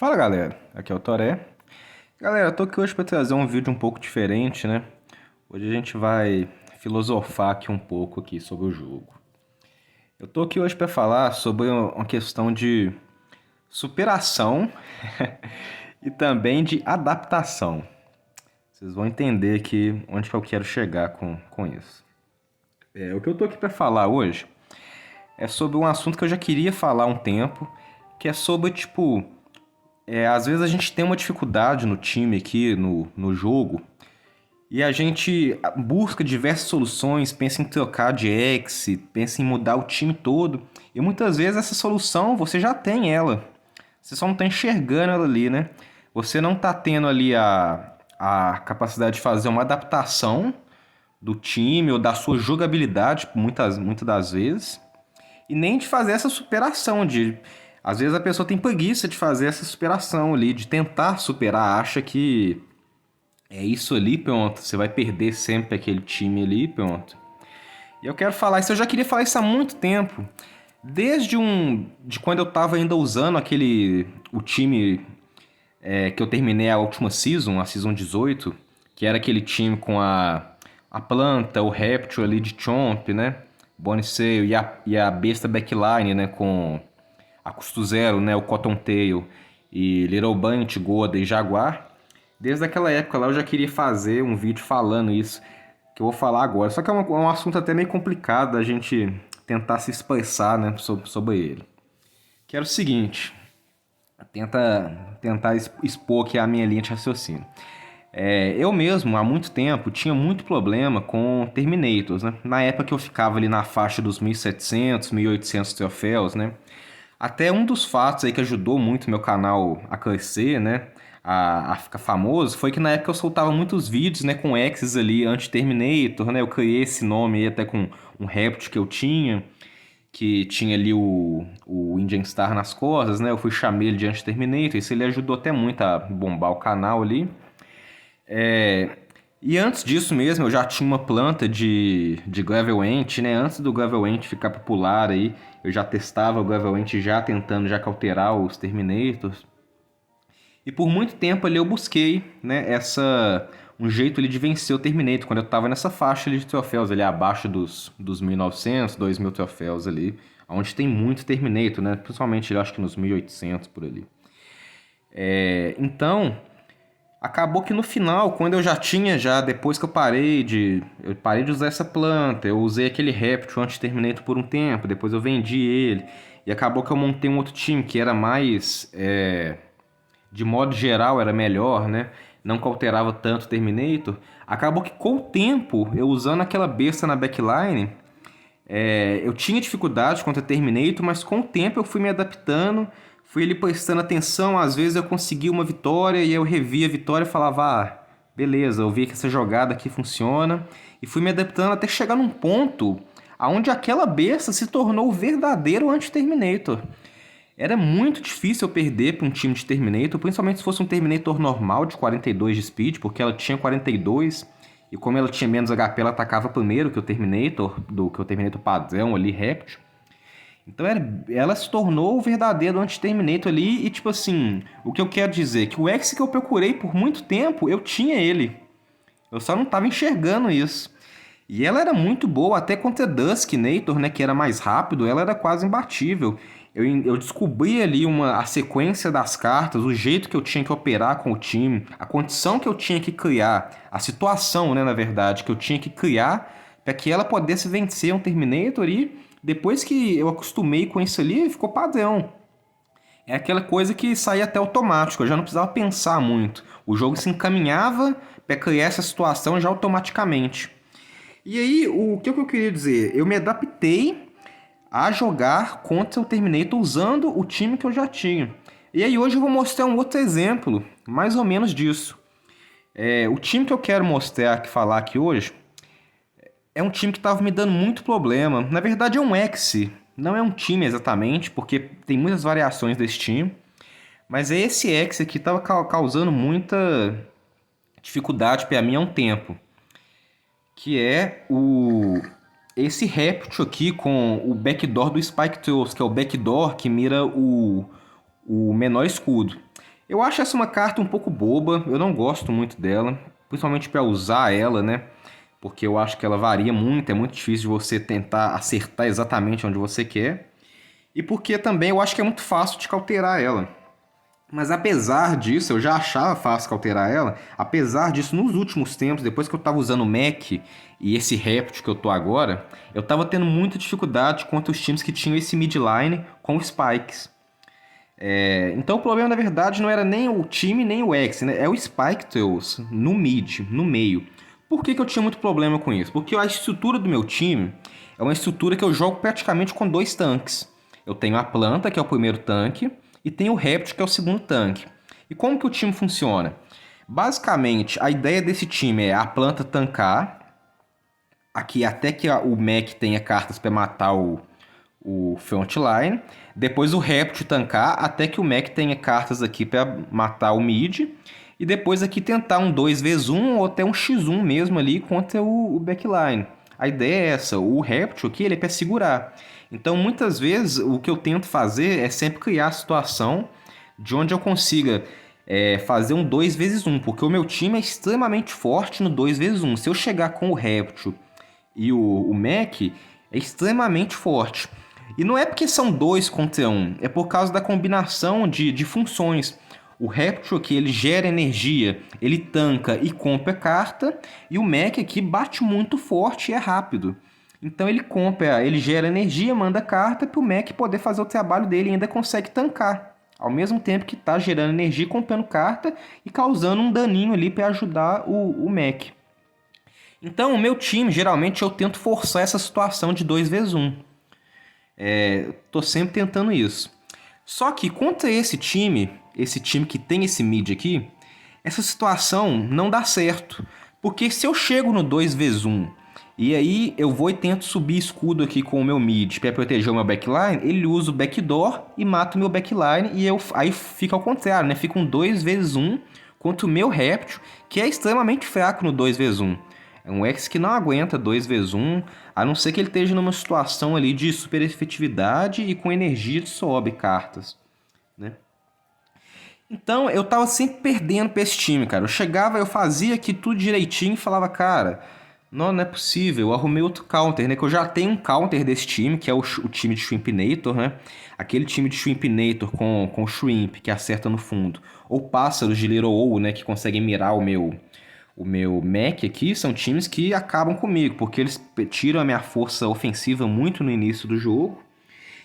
Fala galera, aqui é o Toré. Galera, eu tô aqui hoje para trazer um vídeo um pouco diferente, né? Hoje a gente vai filosofar aqui um pouco aqui sobre o jogo. Eu tô aqui hoje para falar sobre uma questão de superação e também de adaptação. Vocês vão entender aqui onde que eu quero chegar com isso. O que eu tô aqui para falar hoje é sobre um assunto que eu já queria falar há um tempo, que é sobre, tipo, às vezes a gente tem uma dificuldade no time aqui, no jogo, e a gente busca diversas soluções, pensa em trocar de ex, pensa em mudar o time todo, e muitas vezes essa solução você já tem ela, você só não está enxergando ela ali, né? Você não está tendo ali a capacidade de fazer uma adaptação do time ou da sua jogabilidade, muitas das vezes, e nem de fazer essa superação de às vezes a pessoa tem preguiça de fazer essa superação ali, de tentar superar, acha que é isso ali, pronto, você vai perder sempre aquele time ali, pronto. E eu quero falar isso, eu já queria falar isso há muito tempo. De quando eu tava ainda usando o time que eu terminei a última season, a season 18, que era aquele time com a planta, o réptil ali de Chomp, né? Boniceo e a besta backline, né? Com a custo zero, né? O Cottontail e Little Bunny, Goda e Jaguar. Desde aquela época lá eu já queria fazer um vídeo falando isso, que eu vou falar agora. Só que é um assunto até meio complicado da gente tentar se expressar, né, sobre ele. Que era o seguinte, tentar expor aqui a minha linha de raciocínio. Eu mesmo, há muito tempo, tinha muito problema com Terminators, né? Na época que eu ficava ali na faixa dos 1.700, 1.800 troféus, né? Até um dos fatos aí que ajudou muito meu canal a crescer, né? A ficar famoso, foi que na época eu soltava muitos vídeos, né? Com Exes ali, Anti-Terminator, né? Eu criei esse nome aí até com um Rept que eu tinha, que tinha ali o Indian Star nas costas, né? Eu fui chamar ele de Anti-Terminator, isso ele ajudou até muito a bombar o canal ali. E antes disso mesmo, eu já tinha uma planta de Gravel Ant, né? Antes do Gravel Ant ficar popular aí, eu já testava o Gravel Ant já tentando já cauterar os Terminators. E por muito tempo ali eu busquei, né, um jeito ali de vencer o Terminator, quando eu tava nessa faixa ali de troféus, ali abaixo dos 1.900, 2.000 troféus ali, onde tem muito Terminator, né? Principalmente eu acho que nos 1.800 por ali. Então, acabou que no final, quando eu já tinha, depois que eu parei de usar essa planta, eu usei aquele réptil anti-terminator por um tempo, depois eu vendi ele, e acabou que eu montei um outro time que era mais, de modo geral, era melhor, né? Não cauterava tanto o Terminator. Acabou que com o tempo, eu usando aquela besta na backline, eu tinha dificuldade contra Terminator, mas com o tempo eu fui me adaptando, fui ali prestando atenção, às vezes eu conseguia uma vitória e eu revia a vitória e falava, beleza, eu vi que essa jogada aqui funciona, e fui me adaptando até chegar num ponto onde aquela besta se tornou o verdadeiro anti-Terminator. Era muito difícil eu perder para um time de Terminator, principalmente se fosse um Terminator normal de 42 de speed, porque ela tinha 42, e como ela tinha menos HP, ela atacava primeiro que o Terminator padrão ali, réptil. Então ela se tornou o verdadeiro anti-Terminator ali, e tipo assim, o que eu quero dizer, que o X que eu procurei por muito tempo, eu tinha ele. Eu só não estava enxergando isso. E ela era muito boa, até contra Duskinator, né, que era mais rápido, ela era quase imbatível. Eu descobri ali a sequência das cartas, o jeito que eu tinha que operar com o time, a condição que eu tinha que criar, a situação, né, na verdade, que eu tinha que criar para que ela pudesse vencer um Terminator e depois que eu acostumei com isso ali, ficou padrão. É aquela coisa que saía até automático, eu já não precisava pensar muito. O jogo se encaminhava para criar essa situação já automaticamente. E aí, o que eu queria dizer? Eu me adaptei a jogar contra o Terminator usando o time que eu já tinha. E aí hoje eu vou mostrar um outro exemplo, mais ou menos disso. O time que eu quero falar aqui hoje, é um time que estava me dando muito problema. Na verdade é um ex, não é um time exatamente, porque tem muitas variações desse time. Mas é esse ex que estava causando muita dificuldade para mim há um tempo. Que é esse réptil aqui com o backdoor do Spike Trolls, que é o backdoor que mira o menor escudo. Eu acho essa uma carta um pouco boba, eu não gosto muito dela, principalmente para usar ela, né? Porque eu acho que ela varia muito, é muito difícil de você tentar acertar exatamente onde você quer. E porque também eu acho que é muito fácil de cauterar ela. Mas apesar disso, eu já achava fácil cauterar ela. Apesar disso, nos últimos tempos, depois que eu tava usando o Mac e esse Raptor que eu tô agora, eu tava tendo muita dificuldade contra os times que tinham esse midline com os Spikes. Então o problema, na verdade, não era nem o time nem o X, né? É o Spike Tails no mid, no meio. Por que eu tinha muito problema com isso? Porque a estrutura do meu time é uma estrutura que eu jogo praticamente com dois tanques. Eu tenho a planta, que é o primeiro tanque, e tenho o Raptor, que é o segundo tanque. E como que o time funciona? Basicamente, a ideia desse time é a planta tancar, aqui até que o Mac tenha cartas para matar o frontline. Depois o Raptor tancar até que o Mac tenha cartas aqui para matar o mid. E depois aqui tentar um 2v1 ou até um x1 mesmo ali contra o backline. A ideia é essa, o Raptor aqui ele é para segurar. Então muitas vezes o que eu tento fazer é sempre criar a situação de onde eu consiga fazer um 2x1, porque o meu time é extremamente forte no 2x1. Se eu chegar com o Raptor e o Mac, é extremamente forte. E não é porque são dois contra um, é por causa da combinação de funções. O Raptor aqui ele gera energia, ele tanca e compra carta, e o Mac aqui bate muito forte e é rápido. Então ele compra, ele gera energia, manda carta para o Mac poder fazer o trabalho dele e ainda consegue tancar. Ao mesmo tempo que está gerando energia, comprando carta e causando um daninho ali para ajudar o Mac. Então o meu time, geralmente eu tento forçar essa situação de 2v1. Tô sempre tentando isso. Só que contra esse time que tem esse mid aqui, essa situação não dá certo. Porque se eu chego no 2v1 e aí eu vou e tento subir escudo aqui com o meu mid para proteger o meu backline, ele usa o backdoor e mata o meu backline e aí fica ao contrário, né? Fica um 2v1 contra o meu Raptor, que é extremamente fraco no 2v1. É um X que não aguenta 2v1, a não ser que ele esteja numa situação ali de super efetividade e com energia de sobe cartas, né? Então eu tava sempre perdendo pra esse time, cara. Eu chegava, eu fazia aqui tudo direitinho e falava, cara, não é possível. Eu arrumei outro counter, né? Que eu já tenho um counter desse time, que é o time de Shrimpinator, né? Aquele time de Shrimpinator com Shrimp, que acerta no fundo. Ou pássaros de Little O, né? Que conseguem mirar o meu Mac aqui, são times que acabam comigo, porque eles tiram a minha força ofensiva muito no início do jogo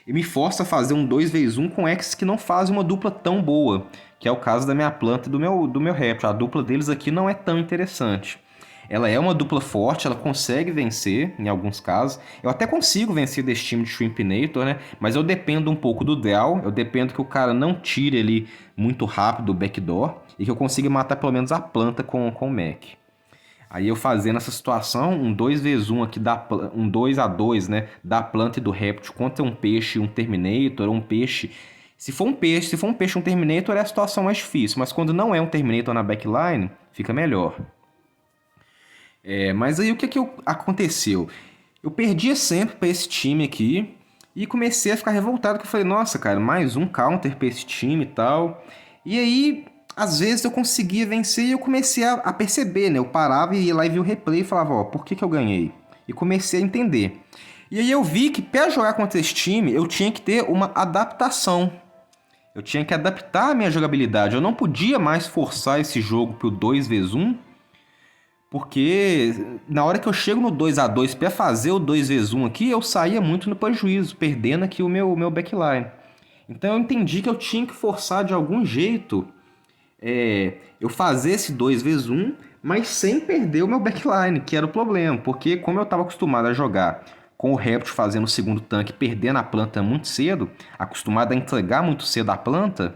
e me força a fazer um 2v1 com X que não faz uma dupla tão boa, que é o caso da minha planta e do meu Raptor. A dupla deles aqui não é tão interessante. Ela é uma dupla forte, ela consegue vencer em alguns casos. Eu até consigo vencer desse time de Shrimpinator, né? Mas eu dependo um pouco do draw, eu dependo que o cara não tire ali muito rápido o backdoor e que eu consiga matar pelo menos a planta com o Mac. Aí eu fazendo essa situação, um 2v1 aqui, um 2x2, né, da planta e do réptil contra um peixe, um Terminator, ou um peixe. Se for um peixe e um Terminator é a situação mais difícil, mas quando não é um Terminator na backline, fica melhor. Mas aí o que aconteceu? Eu perdia sempre para esse time aqui e comecei a ficar revoltado, que eu falei, nossa, cara, mais um counter para esse time e tal. E aí, às vezes eu conseguia vencer e eu comecei a perceber, né? Eu parava e ia lá e via o replay e falava, ó, por que eu ganhei? E comecei a entender. E aí eu vi que para jogar contra esse time, eu tinha que ter uma adaptação. Eu tinha que adaptar a minha jogabilidade. Eu não podia mais forçar esse jogo pro 2v1, porque na hora que eu chego no 2x2 para fazer o 2v1 aqui, eu saía muito no prejuízo, perdendo aqui o meu backline. Então eu entendi que eu tinha que forçar de algum jeito eu fazer esse 2v1, mas sem perder o meu backline, que era o problema. Porque como eu estava acostumado a jogar com o Raptor fazendo o segundo tanque, perdendo a planta muito cedo, acostumado a entregar muito cedo a planta,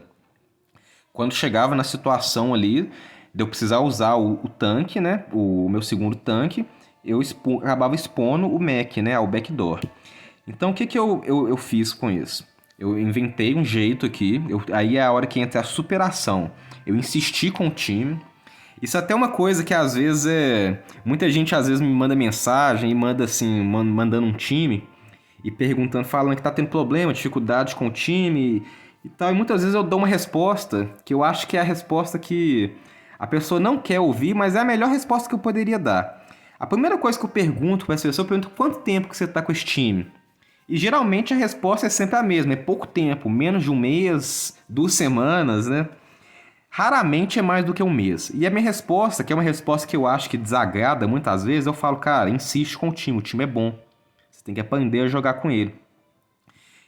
quando chegava na situação ali de eu precisar usar o tanque, né, o meu segundo tanque, eu acabava expondo o Mac, né, ao backdoor. Então o que eu fiz com isso? Eu inventei um jeito aqui, aí é a hora que entra a superação. Eu insisti com o time. Isso até é uma coisa que às vezes muita gente às vezes me manda mensagem e manda assim, mandando um time e perguntando, falando que tá tendo problema, dificuldade com o time e tal. E muitas vezes eu dou uma resposta que eu acho que é a resposta que a pessoa não quer ouvir, mas é a melhor resposta que eu poderia dar. A primeira coisa que eu pergunto para essa pessoa, eu pergunto quanto tempo que você está com esse time. E geralmente a resposta é sempre a mesma, é pouco tempo, menos de um mês, 2 semanas, né? Raramente é mais do que um mês. E a minha resposta, que é uma resposta que eu acho que desagrada muitas vezes, eu falo, cara, insiste com o time é bom. Você tem que aprender a jogar com ele.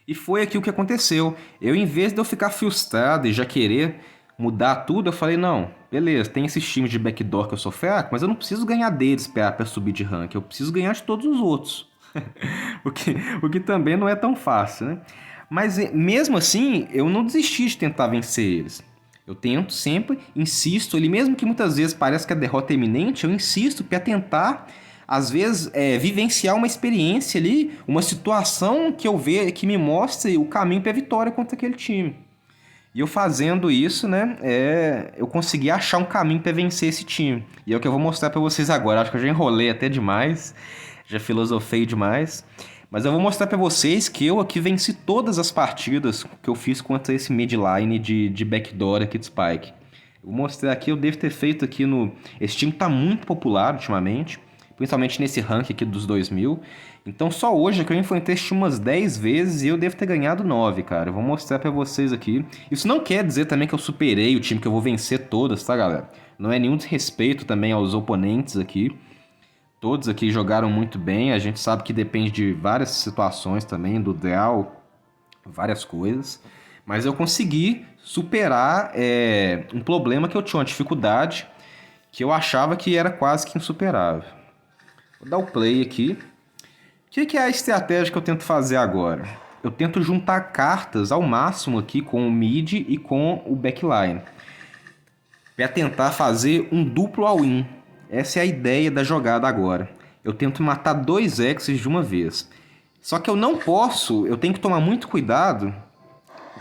E foi aqui o que aconteceu. Eu, em vez de eu ficar frustrado e já querer mudar tudo, eu falei, não, beleza, tem esses times de backdoor que eu sou fraco, mas eu não preciso ganhar deles pra subir de rank, eu preciso ganhar de todos os outros. o que também não é tão fácil, né? Mas mesmo assim, eu não desisti de tentar vencer eles. Eu tento sempre, insisto, ele mesmo que muitas vezes pareça que a derrota é iminente, eu insisto para tentar, às vezes, vivenciar uma experiência ali, uma situação que eu vejo, que me mostre o caminho para a vitória contra aquele time. E eu fazendo isso, né, eu consegui achar um caminho para vencer esse time. E é o que eu vou mostrar para vocês agora. Acho que eu já enrolei até demais, já filosofei demais. Mas eu vou mostrar para vocês que eu aqui venci todas as partidas que eu fiz contra esse midline de backdoor aqui de Spike. Eu vou mostrar aqui, eu devo ter feito aqui no... Esse time tá muito popular ultimamente, principalmente nesse rank aqui dos 2000. Então só hoje que eu enfrentei esse time umas 10 vezes e eu devo ter ganhado 9, cara. Eu vou mostrar pra vocês aqui. Isso não quer dizer também que eu superei o time, que eu vou vencer todas, tá, galera? Não é nenhum desrespeito também aos oponentes aqui. Todos aqui jogaram muito bem. A gente sabe que depende de várias situações também, do draw, várias coisas. Mas eu consegui superar um problema que eu tinha, uma dificuldade que eu achava que era quase que insuperável. Vou dar o play aqui. O que é a estratégia que eu tento fazer agora? Eu tento juntar cartas ao máximo aqui com o mid e com o backline, para tentar fazer um duplo all-in. Essa é a ideia da jogada agora. Eu tento matar 2 Exes de uma vez. Só que eu não posso, eu tenho que tomar muito cuidado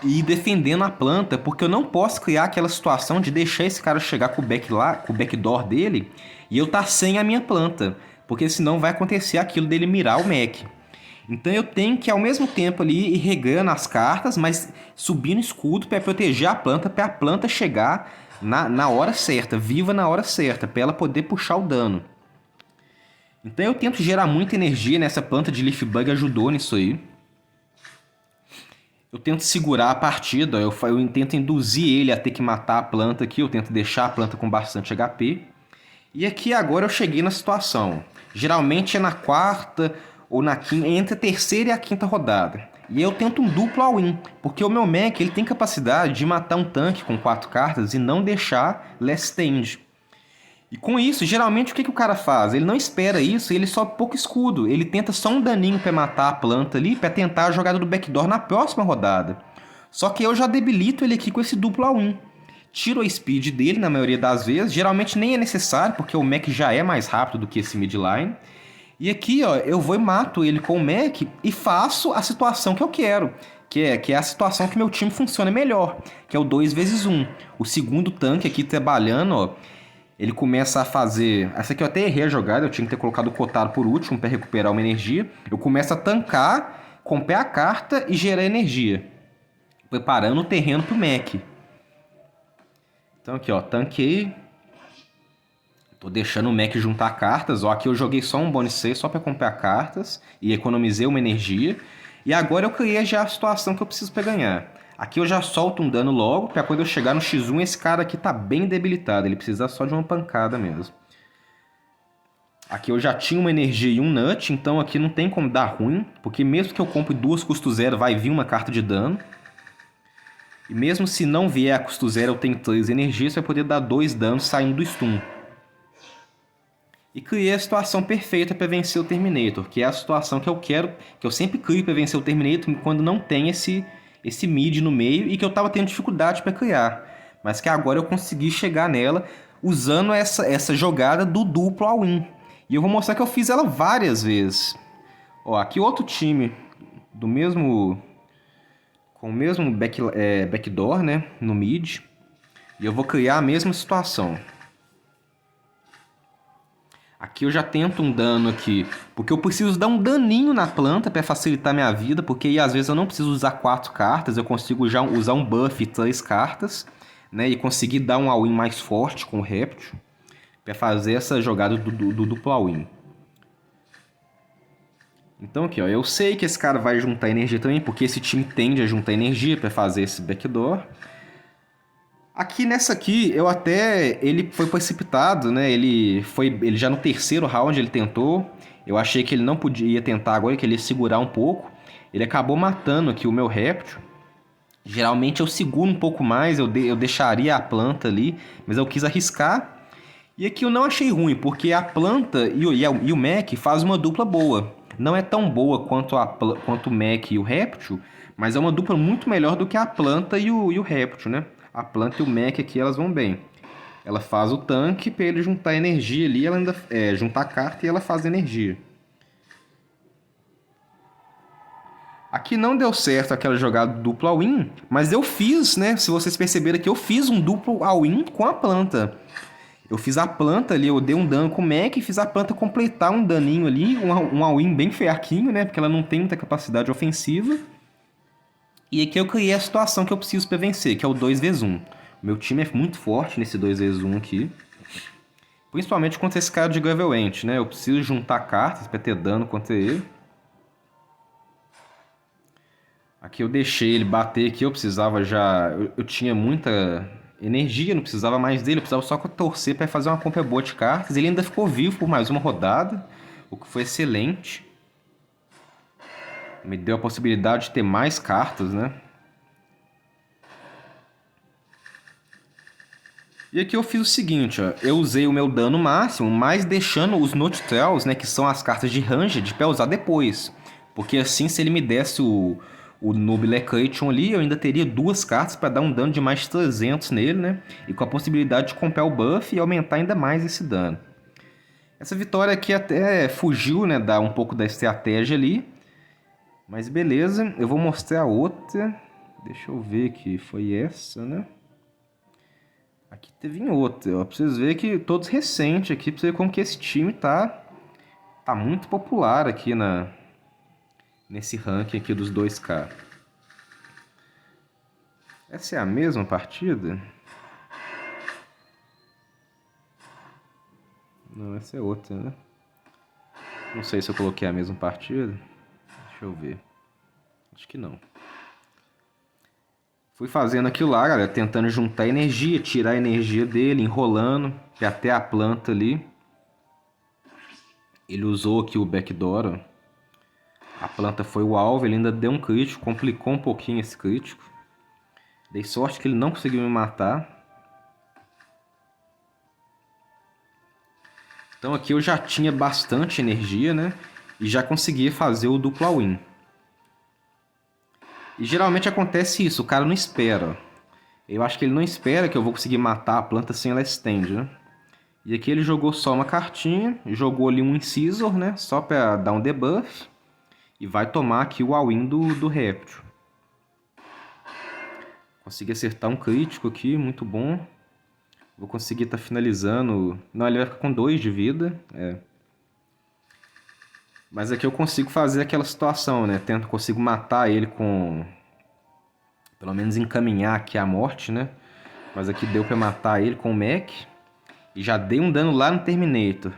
e ir defendendo a planta, porque eu não posso criar aquela situação de deixar esse cara chegar com o backdoor dele e eu tá sem a minha planta, porque senão vai acontecer aquilo dele mirar o Mac. Então eu tenho que ao mesmo tempo ali ir regando as cartas, mas subindo escudo para proteger a planta, para a planta chegar na hora certa, viva na hora certa, para ela poder puxar o dano. Então eu tento gerar muita energia nessa planta de Leaf Bug, ajudou nisso aí. Eu tento segurar a partida, eu tento induzir ele a ter que matar a planta aqui, eu tento deixar a planta com bastante HP. E aqui agora eu cheguei na situação. Geralmente é na quarta ou na quinta, entre a terceira e a quinta rodada. E eu tento um duplo all-in, porque o meu Mac ele tem capacidade de matar um tanque com 4 cartas e não deixar last stand. E com isso, geralmente o que o cara faz? Ele não espera isso, ele só pouco escudo. Ele tenta só um daninho para matar a planta ali, para tentar a jogada do backdoor na próxima rodada. Só que eu já debilito ele aqui com esse duplo all-in. Tiro a speed dele na maioria das vezes, geralmente nem é necessário, porque o Mac já é mais rápido do que esse midline. E aqui, ó, eu vou e mato ele com o Mac e faço a situação que eu quero, que é a situação que meu time funciona melhor, que é o 2x1. O segundo tanque aqui trabalhando, ó, ele começa a fazer... Essa aqui eu até errei a jogada, eu tinha que ter colocado o Kotaro por último para recuperar uma energia. Eu começo a tancar, comprar a carta e gerar energia, preparando o terreno pro Mac. Então aqui, ó, tanquei. Tô deixando o Mac juntar cartas. Ó, aqui eu joguei só um bônus 6 só para comprar cartas e economizei uma energia. E agora eu criei já a situação que eu preciso para ganhar. Aqui eu já solto um dano logo, para quando eu chegar no X1 esse cara aqui tá bem debilitado. Ele precisa só de uma pancada mesmo. Aqui eu já tinha uma energia e um nut, então aqui não tem como dar ruim, porque mesmo que eu compre 2 custo zero, vai vir uma carta de dano. E mesmo se não vier a custo zero, eu tenho 3 energias, vai poder dar 2 danos saindo do stun. E criei a situação perfeita para vencer o Terminator, que é a situação que eu quero, que eu sempre crio para vencer o Terminator quando não tem esse mid no meio e que eu estava tendo dificuldade para criar. Mas que agora eu consegui chegar nela usando essa jogada do duplo all-in. E eu vou mostrar que eu fiz ela várias vezes. Ó, aqui outro time do mesmo... com o mesmo backdoor, né, no mid. E eu vou criar a mesma situação. Aqui eu já tento um dano aqui, porque eu preciso dar um daninho na planta para facilitar minha vida, porque aí às vezes eu não preciso usar 4 cartas, eu consigo já usar um buff e 3 cartas, né? E conseguir dar um all-in mais forte com o réptil, para fazer essa jogada do duplo all-in. Então aqui, ó, eu sei que esse cara vai juntar energia também, porque esse time tende a juntar energia para fazer esse backdoor. Aqui nessa aqui, eu até... Ele foi precipitado, né? Ele já no terceiro round ele tentou. Eu achei que ele não podia tentar agora, que ele ia segurar um pouco. Ele acabou matando aqui o meu réptil. Geralmente eu seguro um pouco mais, eu deixaria a planta ali, mas eu quis arriscar. E aqui eu não achei ruim, porque a planta e o mech faz uma dupla boa. Não é tão boa quanto o mech e o réptil, mas é uma dupla muito melhor do que a planta e o réptil, né? A planta e o mech aqui, elas vão bem. Ela faz o tanque para ele juntar energia ali, ela ainda juntar a carta e ela faz energia. Aqui não deu certo aquela jogada duplo all-in, mas eu fiz, né? Se vocês perceberam aqui, eu fiz um duplo all-in com a planta. Eu fiz a planta ali, eu dei um dano com o mech e fiz a planta completar um daninho ali, um all-in bem fraquinho, né? Porque ela não tem muita capacidade ofensiva. E aqui eu criei a situação que eu preciso para vencer, que é o 2v1. O meu time é muito forte nesse 2v1 aqui. Principalmente contra esse cara de Gravel Ant, né? Eu preciso juntar cartas para ter dano contra ele. Aqui eu deixei ele bater aqui, eu precisava já... Eu tinha muita energia, não precisava mais dele, eu precisava só torcer para fazer uma compra boa de cartas. Ele ainda ficou vivo por mais uma rodada, o que foi excelente. Me deu a possibilidade de ter mais cartas, né? E aqui eu fiz o seguinte, ó. Eu usei o meu dano máximo, mas deixando os Notitrails, né, que são as cartas de Ranged, para usar depois. Porque assim, se ele me desse o Nobilecration ali, eu ainda teria 2 cartas para dar um dano de mais 300 nele, né? E com a possibilidade de comprar o buff e aumentar ainda mais esse dano. Essa vitória aqui até fugiu, né, um pouco da estratégia ali. Mas beleza, eu vou mostrar a outra. Deixa eu ver que foi essa, né? Aqui teve outra, ó. Pra vocês verem que todos recentes aqui, pra você ver como que esse time tá muito popular aqui nesse ranking aqui dos 2K. Essa é a mesma partida? Não, essa é outra, né? Não sei se eu coloquei a mesma partida. Deixa eu ver. Acho que não. Fui fazendo aquilo lá, galera, tentando juntar energia, tirar a energia dele, enrolando, até a planta ali. Ele usou aqui o backdoor, ó. A planta foi o alvo, ele ainda deu um crítico, complicou um pouquinho esse crítico. Dei sorte que ele não conseguiu me matar. Então aqui eu já tinha bastante energia, né? E já conseguia fazer o duplo all-in. E geralmente acontece isso, o cara não espera. Eu acho que ele não espera que eu vou conseguir matar a planta sem ela stand, né? E aqui ele jogou só uma cartinha, jogou ali um Incisor, né? Só pra dar um debuff. E vai tomar aqui o all-in do réptil. Consegui acertar um crítico aqui, muito bom. Vou conseguir estar finalizando... Não, ele vai ficar com 2 de vida. Mas aqui eu consigo fazer aquela situação, né? Consigo matar ele com... Pelo menos encaminhar aqui a morte, né? Mas aqui deu pra matar ele com o mech. E já dei um dano lá no Terminator.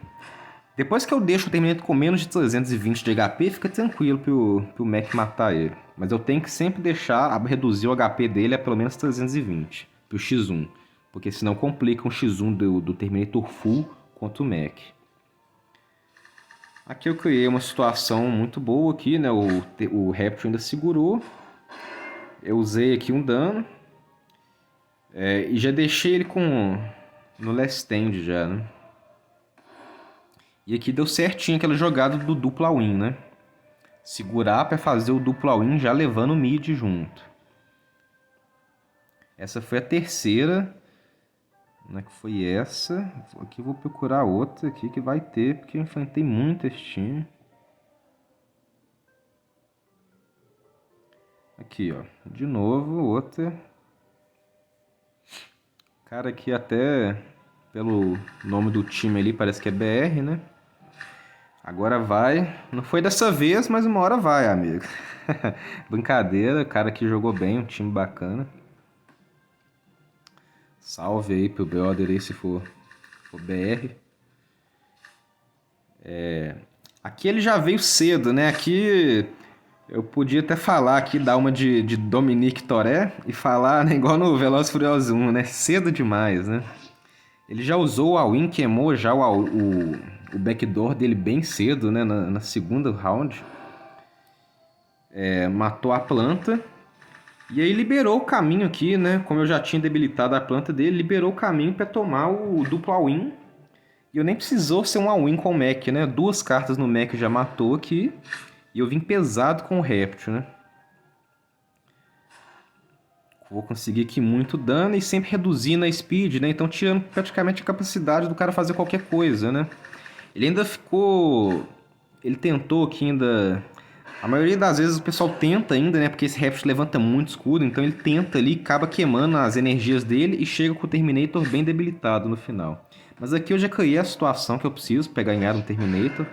Depois que eu deixo o Terminator com menos de 320 de HP, fica tranquilo pro mech matar ele. Mas eu tenho que sempre reduzir o HP dele a pelo menos 320, pro X1. Porque senão complica um X1 do Terminator full contra o mech. Aqui eu criei uma situação muito boa aqui, né? O réptil ainda segurou. Eu usei aqui um dano. E já deixei ele no last stand já, né? E aqui deu certinho aquela jogada do duplo all-in, né? Segurar para fazer o duplo all-in já levando o mid junto. Essa foi a terceira. Não é que foi essa? Aqui eu vou procurar outra aqui que vai ter, porque eu enfrentei muito esse time. Aqui, ó. De novo, outra. Cara, aqui até pelo nome do time ali parece que é BR, né? Agora vai. Não foi dessa vez, mas uma hora vai, amigo. Brincadeira, o cara que jogou bem, um time bacana. Salve aí pro brother aí se for BR. Aqui ele já veio cedo, né? Aqui eu podia até falar aqui, dar uma de Dominique Toré e falar, né, igual no Velozes e Furiosos 1, né? Cedo demais, né? Ele já usou o all-in, queimou já o backdoor dele bem cedo, né? Na segunda round. Matou a planta. E aí liberou o caminho aqui, né? Como eu já tinha debilitado a planta dele, liberou o caminho para tomar o duplo all-in. E eu nem precisou ser um all-in com o mech, né? 2 cartas no mech já matou aqui. E eu vim pesado com o réptil, né? Vou conseguir aqui muito dano e sempre reduzindo a speed, né? Então tirando praticamente a capacidade do cara fazer qualquer coisa, né? Ele ainda ficou... Ele tentou aqui ainda... A maioria das vezes o pessoal tenta ainda, né? Porque esse réptil levanta muito escudo. Então ele tenta ali, acaba queimando as energias dele e chega com o Terminator bem debilitado no final. Mas aqui eu já criei a situação que eu preciso para ganhar um Terminator.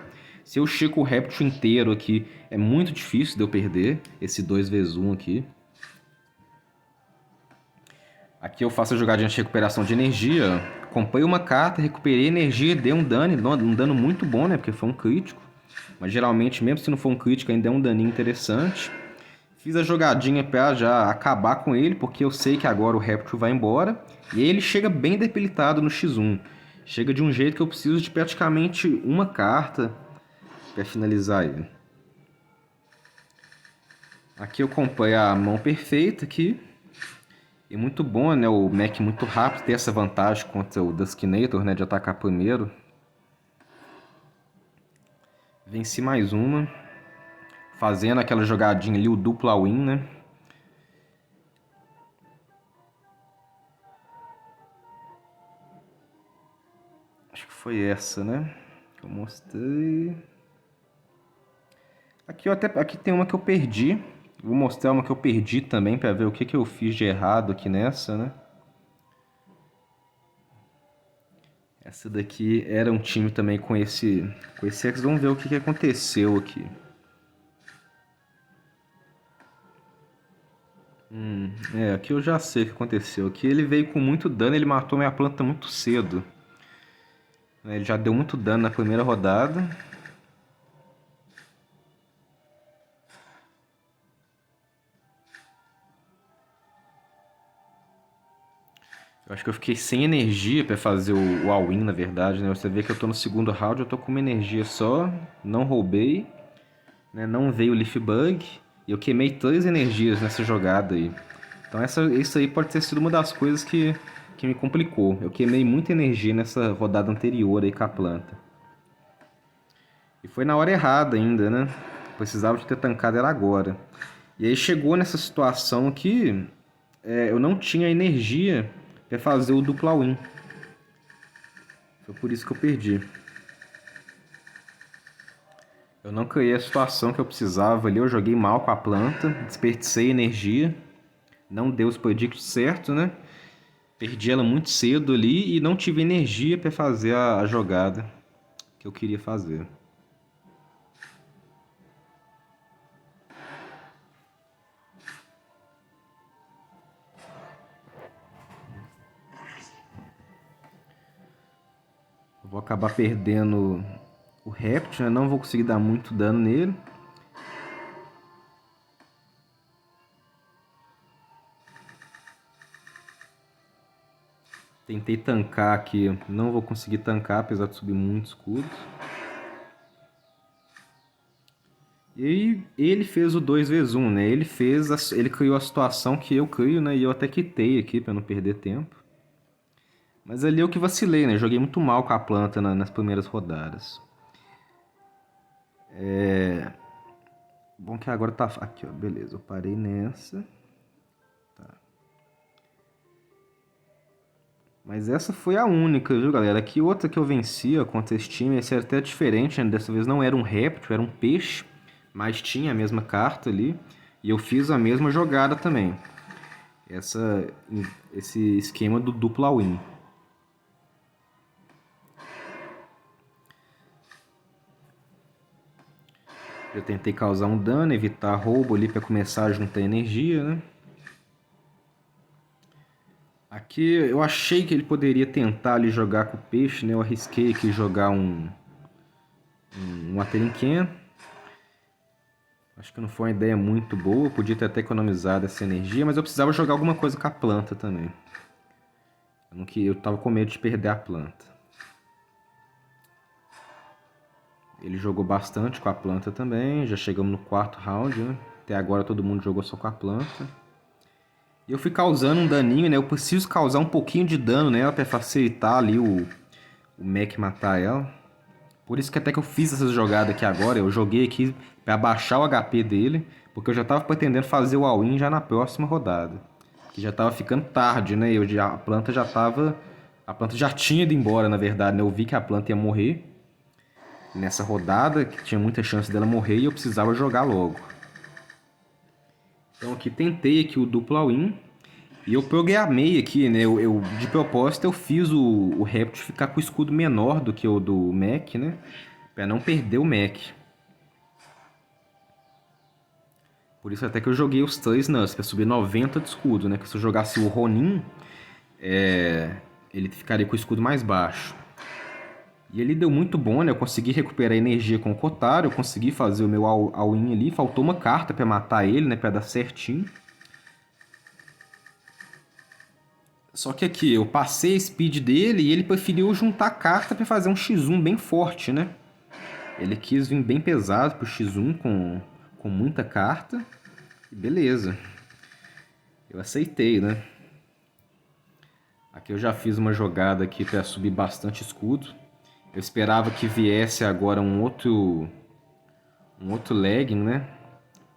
Se eu chego com o réptil inteiro aqui, é muito difícil de eu perder esse 2x1 aqui. Aqui eu faço a jogadinha de recuperação de energia. Comprei uma carta, recuperei energia, dei um dano muito bom, né? Porque foi um crítico. Mas geralmente, mesmo se não for um crítico, ainda é um daninho interessante. Fiz a jogadinha pra já acabar com ele, porque eu sei que agora o réptil vai embora. E aí ele chega bem debilitado no X1. Chega de um jeito que eu preciso de praticamente uma carta para finalizar ele. Aqui eu comprei a mão perfeita aqui. E muito bom, né? O mech muito rápido, ter essa vantagem contra o Duskinator, né? De atacar primeiro. Venci mais uma. Fazendo aquela jogadinha ali, o duplo win, né? Acho que foi essa, né? Que eu mostrei. Aqui tem uma que eu perdi. Vou mostrar uma que eu perdi também para ver o que eu fiz de errado aqui nessa, né? Essa daqui era um time também com esse X. Vamos ver o que aconteceu aqui. Aqui eu já sei o que aconteceu. Aqui ele veio com muito dano, ele matou minha planta muito cedo. Ele já deu muito dano na primeira rodada. Eu acho que eu fiquei sem energia para fazer o all-in, na verdade, né? Você vê que eu tô no segundo round, eu tô com uma energia só, não roubei, né? Não veio o Leaf Bug, e eu queimei 3 energias nessa jogada aí. Então isso aí pode ter sido uma das coisas que me complicou. Eu queimei muita energia nessa rodada anterior aí com a planta. E foi na hora errada ainda, né? Precisava de ter tancado ela agora. E aí chegou nessa situação que eu não tinha energia para fazer o duplo win. Foi por isso que eu perdi. Eu não criei a situação que eu precisava ali, eu joguei mal com a planta, desperdicei energia, não deu os predicts certo, né? Perdi ela muito cedo ali e não tive energia para fazer a jogada que eu queria fazer. Eu vou acabar perdendo o réptil, né? Não vou conseguir dar muito dano nele. Tentei tancar aqui, não vou conseguir tancar, apesar de subir muitos escudos. E ele fez o 2x1, né? Ele criou a situação que eu crio, né? E eu até quitei aqui para não perder tempo. Mas ali eu que vacilei, né? Joguei muito mal com a planta nas primeiras rodadas. Bom que agora tá... Aqui, ó. Beleza, eu parei nessa. Tá. Mas essa foi a única, viu, galera? Aqui outra que eu vencia contra esse time, esse era até diferente, né? Dessa vez não era um réptil, era um peixe. Mas tinha a mesma carta ali. E eu fiz a mesma jogada também. Esse esquema do duplo win. Eu tentei causar um dano, evitar roubo ali pra começar a juntar energia, né? Aqui eu achei que ele poderia tentar ali jogar com o peixe, né? Eu arrisquei aqui jogar um Aterinquen. Acho que não foi uma ideia muito boa, eu podia ter até economizado essa energia, mas eu precisava jogar alguma coisa com a planta também. Eu tava com medo de perder a planta. Ele jogou bastante com a planta também, já chegamos no quarto round, né? Até agora todo mundo jogou só com a planta. E eu fui causando um daninho, né? Eu preciso causar um pouquinho de dano nela para facilitar ali o mech matar ela. Por isso que até que eu fiz essa jogada aqui agora, eu joguei aqui para baixar o HP dele, porque eu já tava pretendendo fazer o all-in já na próxima rodada. Que já tava ficando tarde, né? A planta já tava... A planta já tinha ido embora, na verdade, né? Eu vi que a planta ia morrer nessa rodada, que tinha muita chance dela morrer e eu precisava jogar logo. Então aqui tentei aqui o duplo all-in. E eu programei aqui, né? De propósito eu fiz o Reptil ficar com o escudo menor do que o do mech, né? Pra não perder o mech. Por isso até que eu joguei os 3 Nuts, pra subir 90 de escudo, né? Que se eu jogasse o Ronin, ele ficaria com o escudo mais baixo. E ele deu muito bom, né? Eu consegui recuperar energia com o Kotaro, eu consegui fazer o meu all-in ali. Faltou uma carta pra matar ele, né? Pra dar certinho. Só que aqui, eu passei a speed dele e ele preferiu juntar carta pra fazer um X1 bem forte, né? Ele quis vir bem pesado pro X1 com muita carta. E beleza. Eu aceitei, né? Aqui eu já fiz uma jogada aqui pra subir bastante escudo. Eu esperava que viesse agora um outro legging, né?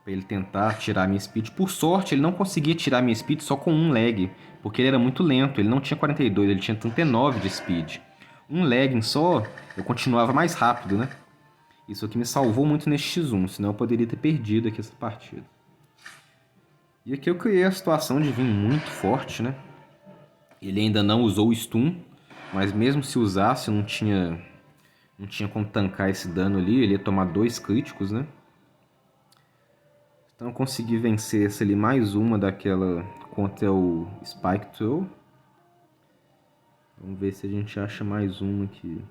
Pra ele tentar tirar minha speed. Por sorte, ele não conseguia tirar minha speed só com um lag. Porque ele era muito lento. Ele não tinha 42, ele tinha 39 de speed. Um lagging só, eu continuava mais rápido, né? Isso aqui me salvou muito nesse X1. Senão eu poderia ter perdido aqui essa partida. E aqui eu criei a situação de vir muito forte, né? Ele ainda não usou o stun. Mas mesmo se usasse, não tinha como tancar esse dano ali. Ele ia tomar 2 críticos, né? Então eu consegui vencer essa ali, mais uma daquela contra o Spike Throw. Vamos ver se a gente acha mais uma aqui.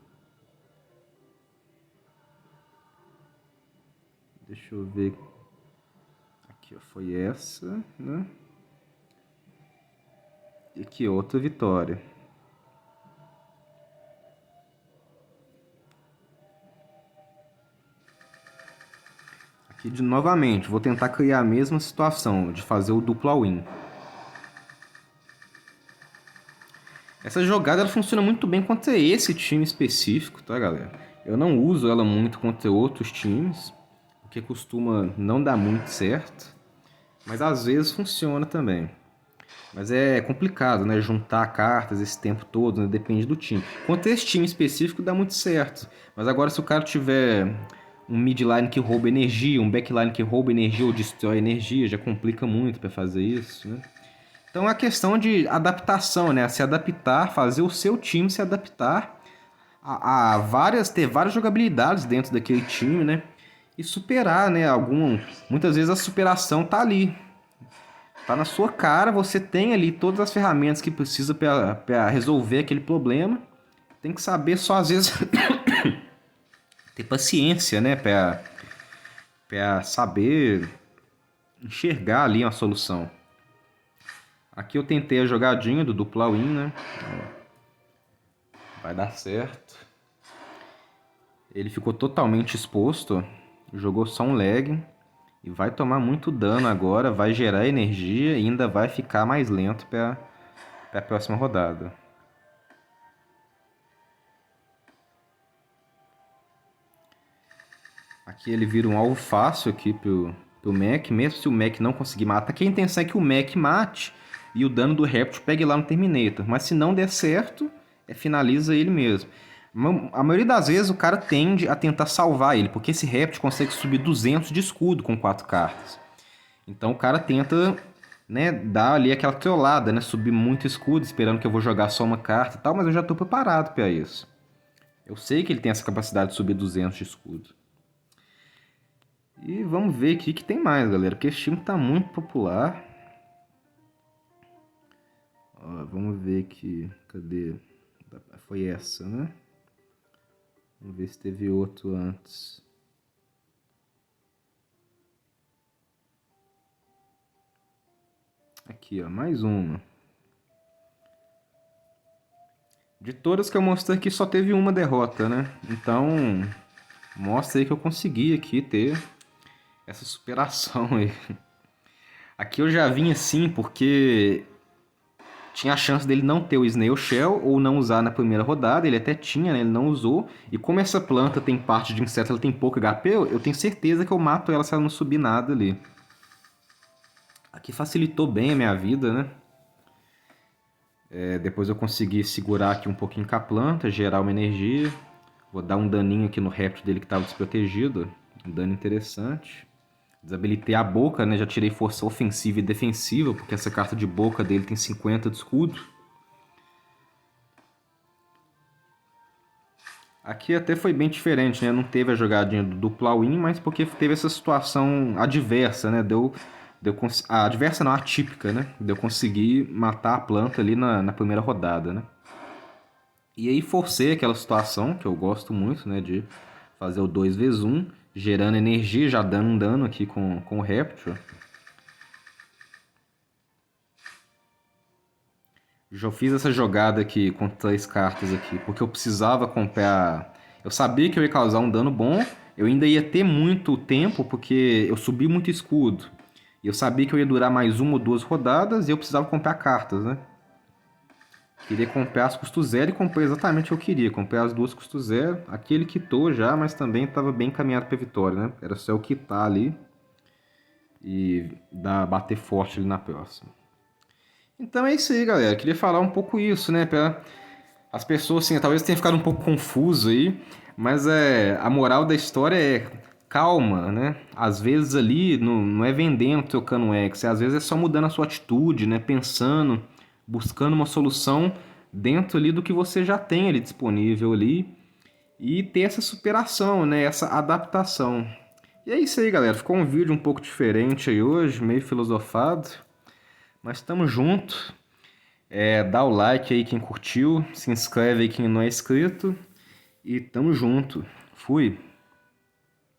Deixa eu ver. Aqui ó, foi essa, né? E aqui outra vitória. Aqui novamente, vou tentar criar a mesma situação de fazer o duplo all-in. Essa jogada ela funciona muito bem contra esse time específico, tá, galera? Eu não uso ela muito contra outros times, porque costuma não dar muito certo, mas às vezes funciona também. Mas é complicado, né? Juntar cartas esse tempo todo, né? Depende do time. Contra esse time específico dá muito certo, mas agora se o cara tiver um midline que rouba energia, um backline que rouba energia ou destrói energia, já complica muito para fazer isso, né? Então é a questão de adaptação, né? Se adaptar, fazer o seu time se adaptar ter várias jogabilidades dentro daquele time, né? E superar, né? Muitas vezes a superação tá ali. Tá na sua cara, você tem ali todas as ferramentas que precisa para resolver aquele problema. Tem que saber só às vezes ter paciência, né? Para saber enxergar ali uma solução. Aqui eu tentei a jogadinha do duplo all-in, né? Vai dar certo. Ele ficou totalmente exposto. Jogou só um lag. E vai tomar muito dano agora. Vai gerar energia e ainda vai ficar mais lento para a próxima rodada. Aqui ele vira um alvo fácil aqui pro mech. Mesmo se o mech não conseguir matar. Aqui a intenção é que o mech mate e o dano do Reptil pegue lá no Terminator. Mas se não der certo, finaliza ele mesmo. A maioria das vezes o cara tende a tentar salvar ele, porque esse Reptil consegue subir 200 de escudo com 4 cartas. Então o cara tenta, né, dar ali aquela trollada, né, subir muito escudo, esperando que eu vou jogar só uma carta e tal, mas eu já estou preparado para isso. Eu sei que ele tem essa capacidade de subir 200 de escudo. E vamos ver aqui que tem mais, galera, porque esse time tá muito popular. Ó, vamos ver aqui, cadê? Foi essa, né? Vamos ver se teve outro antes. Aqui, ó, mais uma. De todas que eu mostrei aqui, só teve uma derrota, né? Então, mostra aí que eu consegui aqui ter essa superação aí. Aqui eu já vim assim porque tinha a chance dele não ter o Snail Shell ou não usar na primeira rodada. Ele até tinha, né? Ele não usou. E como essa planta tem parte de inseto, ela tem pouco HP, eu tenho certeza que eu mato ela se ela não subir nada ali. Aqui facilitou bem a minha vida, né? Depois eu consegui segurar aqui um pouquinho com a planta, gerar uma energia. Vou dar um daninho aqui no réptil dele que estava desprotegido. Um dano interessante. Desabilitei a boca, né? Já tirei força ofensiva e defensiva, porque essa carta de boca dele tem 50 de escudo. Aqui até foi bem diferente, né? Não teve a jogadinha do dupla win, mas porque teve essa situação adversa, né? A adversa não, a atípica, né? Deu conseguir matar a planta ali na primeira rodada, né? E aí forcei aquela situação, que eu gosto muito, né? De fazer o 2x1, gerando energia, já dando um dano aqui com o réptil. Já fiz essa jogada aqui com 3 cartas aqui, porque eu precisava comprar. Eu sabia que eu ia causar um dano bom, eu ainda ia ter muito tempo, porque eu subi muito escudo. E eu sabia que eu ia durar mais uma ou duas rodadas e eu precisava comprar cartas, né? Queria comprar as custo zero e comprei exatamente o que eu queria. Comprei as duas custo zero. Aqui ele quitou já, mas também estava bem encaminhado para vitória, né? Era só eu quitar ali e bater forte ali na próxima. Então é isso aí, galera. Queria falar um pouco isso, né? Pra as pessoas, assim, talvez tenha ficado um pouco confuso aí, mas a moral da história é calma, né? Às vezes ali não é vendendo, trocando um X, às vezes é só mudando a sua atitude, né? Pensando, buscando uma solução dentro ali do que você já tem ali disponível ali e ter essa superação, né? Essa adaptação. E é isso aí, galera. Ficou um vídeo um pouco diferente aí hoje, meio filosofado, mas estamos junto. Dá o like aí quem curtiu, se inscreve aí quem não é inscrito e tamo junto. Fui!